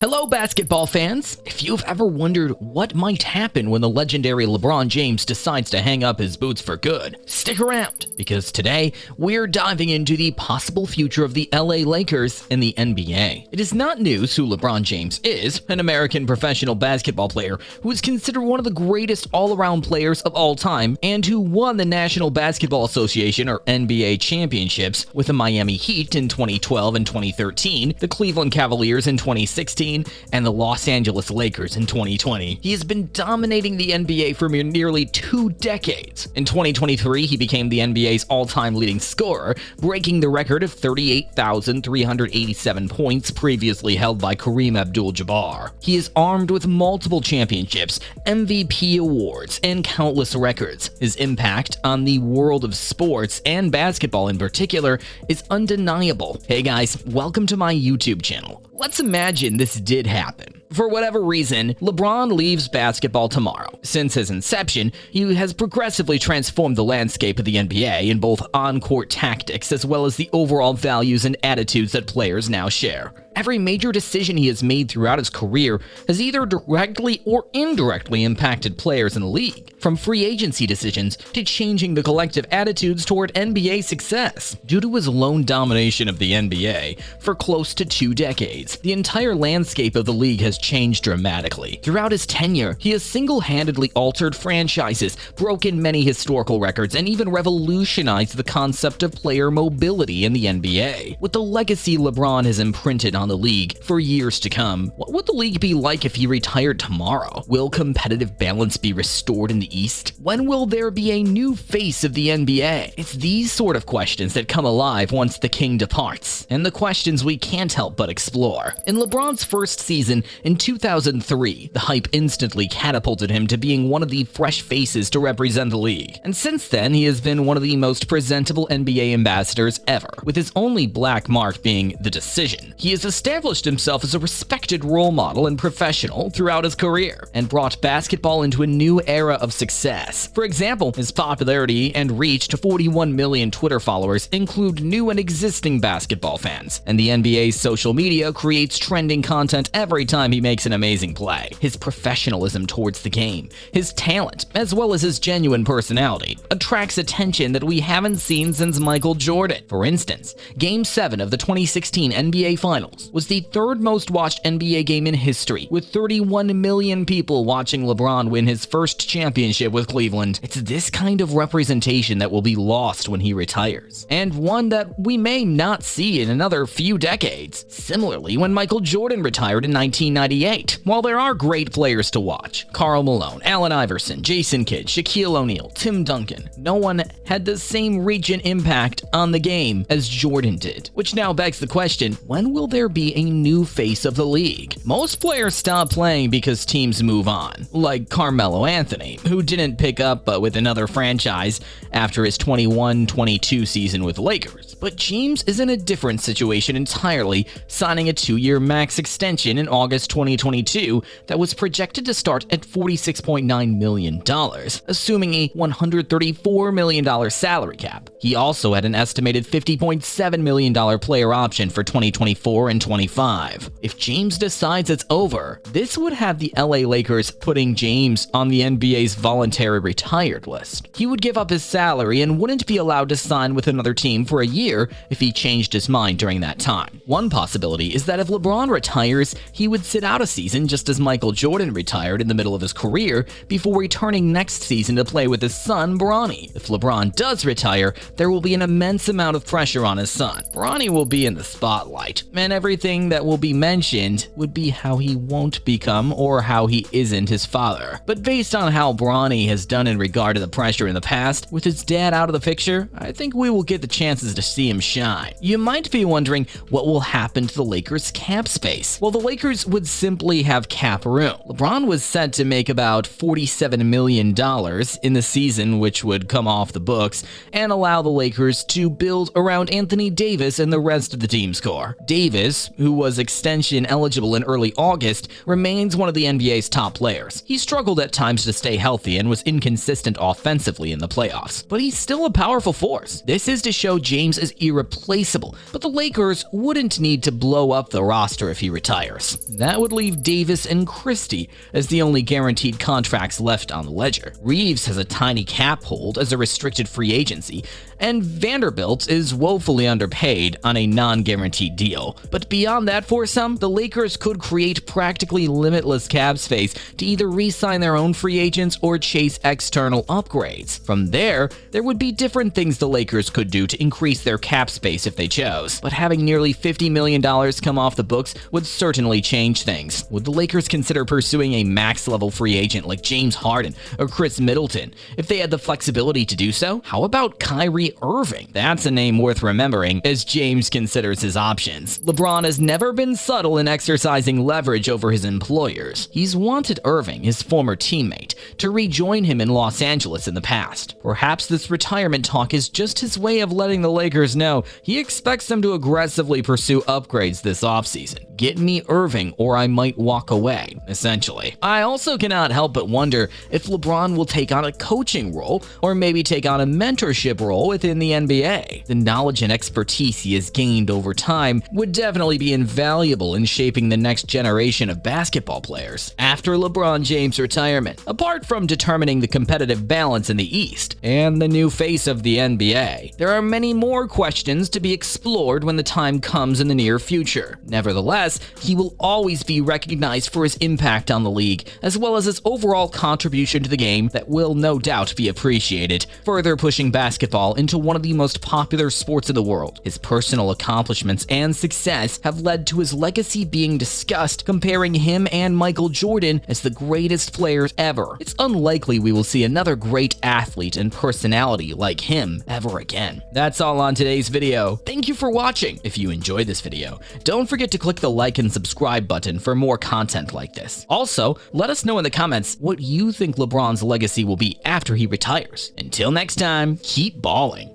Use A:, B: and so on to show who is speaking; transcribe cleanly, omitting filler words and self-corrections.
A: Hello, basketball fans! If you've ever wondered what might happen when the legendary LeBron James decides to hang up his boots for good, stick around, because today we're diving into the possible future of the LA Lakers and the NBA. It is not news who LeBron James is, an American professional basketball player who is considered one of the greatest all-around players of all time and who won the National Basketball Association or NBA championships with the Miami Heat in 2012 and 2013, the Cleveland Cavaliers in 2016, and the Los Angeles Lakers in 2020. He has been dominating the NBA for nearly 2 decades. In 2023, he became the NBA's all-time leading scorer, breaking the record of 38,387 points previously held by Kareem Abdul-Jabbar. He is armed with multiple championships, MVP awards, and countless records. His impact on the world of sports, and basketball in particular, is undeniable. Hey guys, welcome to my YouTube channel. Let's imagine this did happen. For whatever reason, LeBron leaves basketball tomorrow. Since his inception, he has progressively transformed the landscape of the NBA in both on-court tactics as well as the overall values and attitudes that players now share. Every major decision he has made throughout his career has either directly or indirectly impacted players in the league, from free agency decisions to changing the collective attitudes toward NBA success. Due to his lone domination of the NBA for close to 2 decades, the entire landscape of the league has changed dramatically. Throughout his tenure, he has single-handedly altered franchises, broken many historical records, and even revolutionized the concept of player mobility in the NBA. With the legacy LeBron has imprinted on the league for years to come, what would the league be like if he retired tomorrow? Will competitive balance be restored in the East? When will there be a new face of the NBA? It's these sort of questions that come alive once the king departs, and the questions we can't help but explore. In LeBron's first season in 2003, the hype instantly catapulted him to being one of the fresh faces to represent the league. And since then, he has been one of the most presentable NBA ambassadors ever, with his only black mark being the decision. He has established himself as a respected role model and professional throughout his career, and brought basketball into a new era of success. For example, his popularity and reach to 41 million Twitter followers include new and existing basketball fans, and the NBA's social media creates trending content every time he makes an amazing play. His professionalism towards the game, his talent, as well as his genuine personality, attracts attention that we haven't seen since Michael Jordan. For instance, Game 7 of the 2016 NBA Finals was the 3rd most watched NBA game in history, with 31 million people watching LeBron win his first championship with Cleveland. It's this kind of representation that will be lost when he retires, and one that we may not see in another few decades. Similarly, when Michael Jordan retired in 1998, while there are great players to watch, Karl Malone, Allen Iverson, Jason Kidd, Shaquille O'Neal, Tim Duncan, no one had the same reach and impact on the game as Jordan did. Which now begs the question, when will there be a new face of the league? Most players stop playing because teams move on, like Carmelo Anthony, who didn't pick up with another franchise after his 21-22 season with the Lakers. But James is in a different situation entirely, signing a 2-year max extension in August 2022 that was projected to start at $46.9 million, assuming a $134 million salary cap. He also had an estimated $50.7 million player option for 2024 and 25. If James decides it's over, this would have the LA Lakers putting James on the NBA's voluntary retired list. He would give up his salary and wouldn't be allowed to sign with another team for a year if he changed his mind during that time. One possibility is that if LeBron retires, he would sit out a season just as Michael Jordan retired in the middle of his career before returning next season to play with his son, Bronny. If LeBron does retire, there will be an immense amount of pressure on his son. Bronny will be in the spotlight, and everything that will be mentioned would be how he won't become or how he isn't his father. But based on how Bronny has done in regard to the pressure in the past, with his dad out of the picture, I think we will get the chances to see him shine. You might be wondering what will happen to the Lakers' cap space. Well, the Lakers would simply have cap room. LeBron was set to make about $47 million in the season, which would come off the books and allow the Lakers to build around Anthony Davis and the rest of the team's core. Davis, who was extension eligible in early August, remains one of the NBA's top players. He struggled at times to stay healthy and was inconsistent offensively in the playoffs, but he's still a powerful force. This is to show James is as irreplaceable, but the Lakers wouldn't need to blow up the roster if he retires. That would leave Davis and Christie as the only guaranteed contracts left on the ledger. Reeves has a tiny cap hold as a restricted free agency, and Vanderbilt is woefully underpaid on a non-guaranteed deal. But beyond that foursome, the Lakers could create practically limitless cap space to either re-sign their own free agents or chase external upgrades. From there would be different things the Lakers could do to increase their cap space if they chose. But having nearly $50 million come off the books would certainly change things. Would the Lakers consider pursuing a max-level free agent like James Harden or Chris Middleton if they had the flexibility to do so? How about Kyrie Irving? That's a name worth remembering as James considers his options. LeBron has never been subtle in exercising leverage over his employers. He's wanted Irving, his former teammate, to rejoin him in Los Angeles in the past. Perhaps this retirement talk is just his way of letting the Lakers know he expects them to aggressively pursue upgrades this offseason. Get me Irving or I might walk away, essentially. I also cannot help but wonder if LeBron will take on a coaching role or maybe take on a mentorship role within the NBA. The knowledge and expertise he has gained over time would definitely be invaluable in shaping the next generation of basketball players. After LeBron James' retirement, apart from determining the competitive balance in the East and the new face of the NBA, there are many more questions to be explored when the time comes in the near future. Nevertheless, he will always be recognized for his impact on the league, as well as his overall contribution to the game that will no doubt be appreciated, further pushing basketball into one of the most popular sports in the world. His personal accomplishments and success have led to his legacy being discussed, comparing him and Michael Jordan as the greatest players ever. It's unlikely we will see another great athlete and personality like him ever again. That's all on today's video. Thank you for watching. If you enjoyed this video, don't forget to click the like and subscribe button for more content like this. Also, let us know in the comments what you think LeBron's legacy will be after he retires. Until next time, keep balling.